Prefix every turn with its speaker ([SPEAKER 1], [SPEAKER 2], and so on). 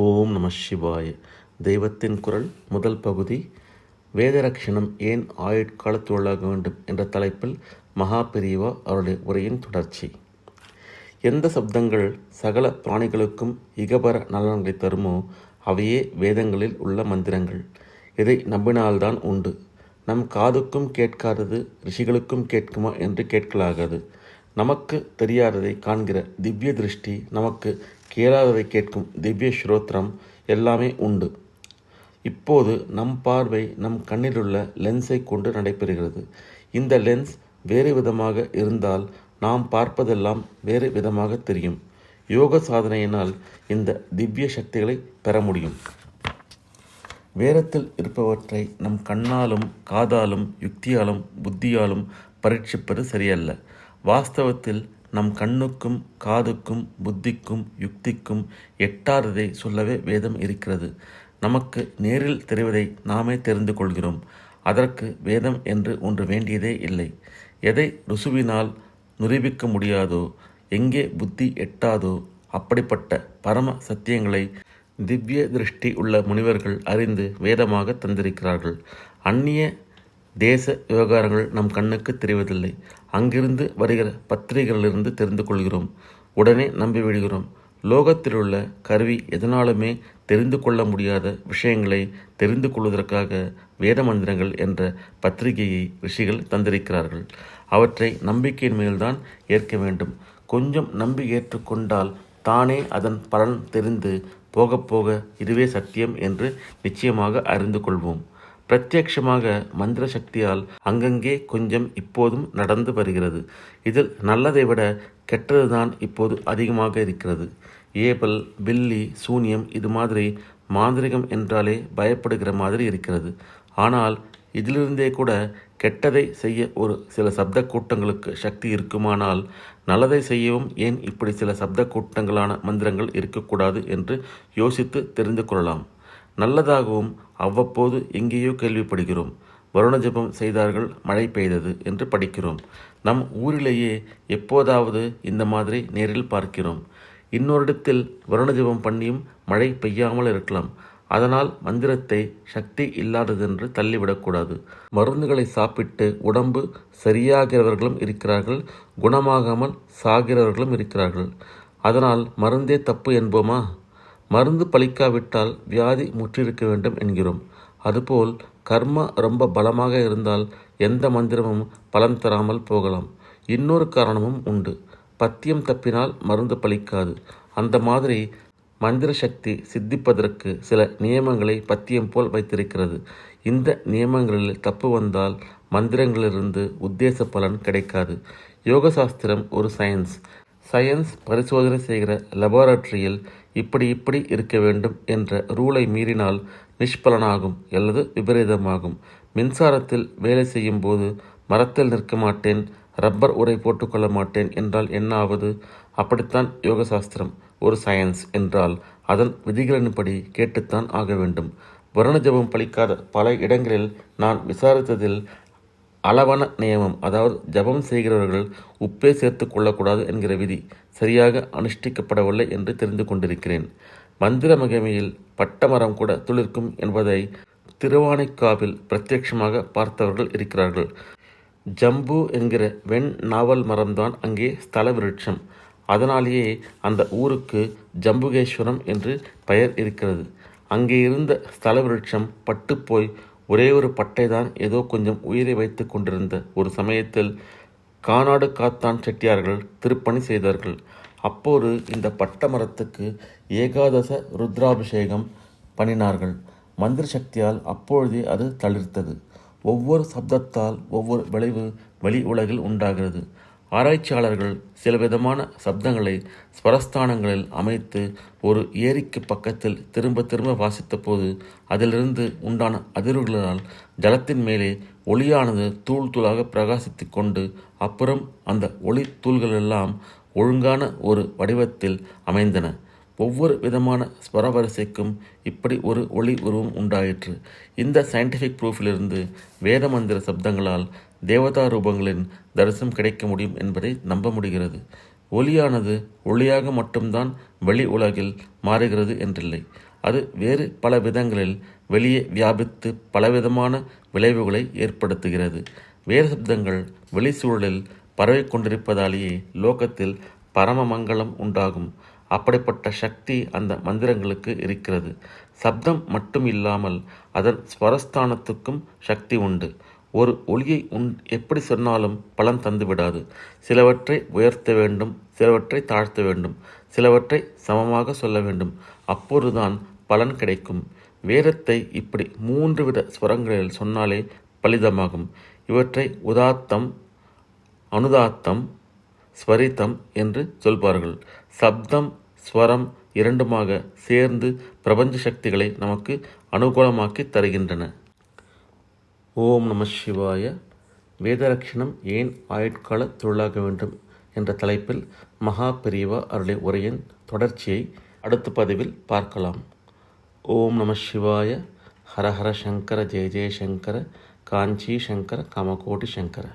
[SPEAKER 1] ஓம் நம சிவாய. தெய்வத்தின் குரல் முதல் பகுதி. வேதரட்சணம் ஏன் ஆயுட்காலத்துள்ளாக வேண்டும் என்ற தலைப்பில் மகா பெரியவா அவருடைய உரையின் தொடர்ச்சி. எந்த சப்தங்கள் சகல பிராணிகளுக்கும் இகபர நலன்களை தருமோ அவையே வேதங்களில் உள்ள மந்திரங்கள். இதை நம்பினால்தான் உண்டு. நம் காதுக்கும் கேட்காதது ரிஷிகளுக்கும் கேட்குமா என்று கேட்கலாகாது. நமக்கு தெரியாததை காண்கிற திவ்ய திருஷ்டி, நமக்கு கேளாததை கேட்கும் திவ்ய ஸ்ரோத்திரம் எல்லாமே உண்டு. இப்போது நம் பார்வை நம் கண்ணிலுள்ள லென்ஸை கொண்டு நடைபெறுகிறது. இந்த லென்ஸ் வேறு விதமாக இருந்தால் நாம் பார்ப்பதெல்லாம் வேறு விதமாக தெரியும். யோக சாதனையினால் இந்த திவ்ய சக்திகளை பெற முடியும். வேதத்தில் இருப்பவற்றை நம் கண்ணாலும் காதாலும் யுக்தியாலும் புத்தியாலும் பரீட்சிப்பது சரியல்ல. வாஸ்தவத்தில் நம் கண்ணுக்கும் காதுக்கும் புத்திக்கும் யுக்திக்கும் எட்டாததை சொல்லவே வேதம் இருக்கிறது. நமக்கு நேரில் தெரிவதை நாமே தெரிந்து கொள்கிறோம். அதற்கு வேதம் என்று ஒன்று வேண்டியதே இல்லை. எதை ருசுவினால் நிரூபிக்க முடியாதோ, எங்கே புத்தி எட்டாதோ அப்படிப்பட்ட பரம சத்தியங்களை திவ்ய திருஷ்டி உள்ள முனிவர்கள் அறிந்து வேதமாக தந்திருக்கிறார்கள். அந்நிய தேச விவகாரங்கள் நம் கண்ணுக்கு தெரிவதில்லை. அங்கிருந்து வருகிற பத்திரிகைகளிலிருந்து தெரிந்து கொள்கிறோம். உடனே நம்பிவிடுகிறோம். லோகத்திலுள்ள கருவி எதனாலுமே தெரிந்து கொள்ள முடியாத விஷயங்களை தெரிந்து கொள்வதற்காக வேத மந்திரங்கள் என்ற பத்திரிகையை ரிஷிகள் தந்திருக்கிறார்கள். அவற்றை நம்பிக்கையின் மேல்தான் ஏற்க வேண்டும். கொஞ்சம் நம்பி ஏற்றுக்கொண்டால் தானே அதன் பலன் தெரிந்து போக போக இதுவே சத்தியம் என்று நிச்சயமாக அறிந்து கொள்வோம். பிரத்யட்சமாக மந்திர சக்தியால் அங்கங்கே கொஞ்சம் இப்போதும் நடந்து வருகிறது. இதில் நல்லதை விட கெட்டதுதான் இப்போது அதிகமாக இருக்கிறது. ஏபல், பில்லி, சூன்யம் இது மாதிரி மாந்திரிகம் என்றாலே பயப்படுகிற மாதிரி இருக்கிறது. ஆனால் இதிலிருந்தே கூட கெட்டதை செய்ய ஒரு சில சப்த கூட்டங்களுக்கு சக்தி இருக்குமானால் நல்லதை செய்யவும் ஏன் இப்படி சில சப்த கூட்டங்களான மந்திரங்கள் இருக்கக்கூடாது என்று யோசித்து தெரிந்து கொள்ளலாம். நல்லதாகவும் அவ்வப்போது எங்கேயோ கேள்விப்படுகிறோம். வருண ஜபம் செய்தார்கள், மழை பெய்தது என்று படிக்கிறோம். நம் ஊரிலேயே எப்போதாவது இந்த மாதிரி நேரில் பார்க்கிறோம். இன்னொரிடத்தில் வருண ஜபம் பண்ணியும் மழை பெய்யாமல் இருக்கலாம். அதனால் மந்திரத்தை சக்தி இல்லாததென்று தள்ளிவிடக்கூடாது. மருந்துகளை சாப்பிட்டு உடம்பு சரியாகிறவர்களும் இருக்கிறார்கள், குணமாகாமல் சாகிறவர்களும் இருக்கிறார்கள். அதனால் மருந்தே தப்பு என்போமா? மருந்து பலிக்காவிட்டால் வியாதி முற்றிருக்க வேண்டும் என்கிறோம். அதுபோல் கர்மா ரொம்ப பலமாக இருந்தால் எந்த மந்திரமும் பலன் தராமல் போகலாம். இன்னொரு காரணமும் உண்டு. பத்தியம் தப்பினால் மருந்து பலிக்காது. அந்த மாதிரி மந்திர சக்தி சித்திப்பதற்கு சில நியமங்களை பத்தியம் போல் வைத்திருக்கிறது. இந்த நியமங்களில் தப்பு வந்தால் மந்திரங்களிலிருந்து உத்தேச பலன் கிடைக்காது. யோகசாஸ்திரம் ஒரு சயின்ஸ். சயின்ஸ் பரிசோதனை செய்கிற லெபார்டரியில் இப்படி இருக்க வேண்டும் என்ற ரூலை மீறினால் நிஷ்பலனாகும் அல்லது விபரீதமாகும். மின்சாரத்தில் வேலை செய்யும் போது மரத்தில் நிற்க மாட்டேன், ரப்பர் உரை போட்டுக்கொள்ள மாட்டேன் என்றால் என்ன ஆவது? அப்படித்தான் யோகசாஸ்திரம் ஒரு சயின்ஸ் என்றால் அதன் விதிகளின்படி கேட்டுத்தான் ஆக வேண்டும். வருண ஜபம் பலிக்காத பல இடங்களில் நான் விசாரித்ததில் அளவன நியமம், அதாவது ஜபம் செய்கிறவர்கள் உப்பே சேர்த்து கொள்ளக்கூடாது என்கிற விதி சரியாக அனுஷ்டிக்கப்படவில்லை என்று தெரிந்து கொண்டிருக்கிறேன். மந்திர மகிமையில் பட்டமரம் கூட துளிர்க்கும் என்பதை திருவானைக்காவில் பிரத்யட்சமாக பார்த்தவர்கள் இருக்கிறார்கள். ஜம்பு என்கிற வெண் நாவல் மரம்தான் அங்கே ஸ்தல விருட்சம். அதனாலேயே அந்த ஊருக்கு ஜம்புகேஸ்வரம் என்று பெயர் இருக்கிறது. அங்கே இருந்த ஸ்தல விருட்சம் பட்டுப்போய் ஒரே ஒரு பட்டை தான் ஏதோ கொஞ்சம் உயிரை வைத்து கொண்டிருந்த ஒரு சமயத்தில் கானாடு காத்தான் செட்டியார்கள் திருப்பணி செய்தார்கள். அப்போது இந்த பட்ட மரத்துக்கு ஏகாதச ருத்ராபிஷேகம் பண்ணினார்கள். மந்திர சக்தியால் அப்பொழுதே அது தளிர்த்தது. ஒவ்வொரு சப்தத்தால் ஒவ்வொரு விளைவு வெளி உலகில் உண்டாகிறது. ஆராய்ச்சியாளர்கள் சில விதமான சப்தங்களை ஸ்வரஸ்தானங்களில் அமைத்து ஒரு ஏரிக்கு பக்கத்தில் திரும்ப திரும்ப வாசித்த போது அதிலிருந்து உண்டான அதிர்வுகளால் ஜலத்தின் மேலே ஒளியானது தூள் தூளாக பிரகாசித்து கொண்டு அப்புறம் அந்த ஒளி தூள்களெல்லாம் ஒழுங்கான ஒரு வடிவத்தில் அமைந்தன. ஒவ்வொரு விதமான ஸ்வரவரிசைக்கும் இப்படி ஒரு ஒளி உருவம் உண்டாயிற்று. இந்த சயின்டிஃபிக் ப்ரூஃபிலிருந்து வேத மந்திர சப்தங்களால் தேவதா ரூபங்களின் தரிசனம் கிடைக்க முடியும் என்பதை நம்ப முடிகிறது. ஒளியானது ஒளியாக மட்டும்தான் வெளி உலகில் மாறுகிறது என்றில்லை. அது வேறு பல விதங்களில் வெளியே வியாபித்து பலவிதமான விளைவுகளை ஏற்படுத்துகிறது. வேத சப்தங்கள் வெளிச்சூழலில் பரவிக்கொண்டிருப்பதாலேயே லோகத்தில் பரமமங்கலம் உண்டாகும். அப்படிப்பட்ட சக்தி அந்த மந்திரங்களுக்கு இருக்கிறது. சப்தம் மட்டும் இல்லாமல் அதன் ஸ்வரஸ்தானத்துக்கும் சக்தி உண்டு. ஒரு ஒலியை எப்படி சொன்னாலும் பலன் தந்துவிடாது. சிலவற்றை உயர்த்த வேண்டும், சிலவற்றை தாழ்த்த வேண்டும், சிலவற்றை சமமாக சொல்ல வேண்டும். அப்போதுதான் பலன் கிடைக்கும். வேதத்தை இப்படி 3 வித ஸ்வரங்களில் சொன்னாலே பலிதமாகும். இவற்றை உதாத்தம், அனுதாத்தம், ஸ்வரிதம் என்று சொல்வார்கள். சப்தம், ஸ்வரம் இரண்டுமாக சேர்ந்து பிரபஞ்ச சக்திகளை நமக்கு அனுகூலமாக்கி தருகின்றன. ஓம் நம சிவாய. வேதரட்சணம் ஏன் ஆயுட்கால தொழிலாக வேண்டும் என்ற தலைப்பில் மகா பெரியவா அருளிய உரையின் தொடர்ச்சியை அடுத்த பதிவில் பார்க்கலாம். ஓம் நம சிவாய. ஹரஹர சங்கர ஜெய ஜெய சங்கர. காஞ்சி சங்கர காமகோட்டி சங்கர.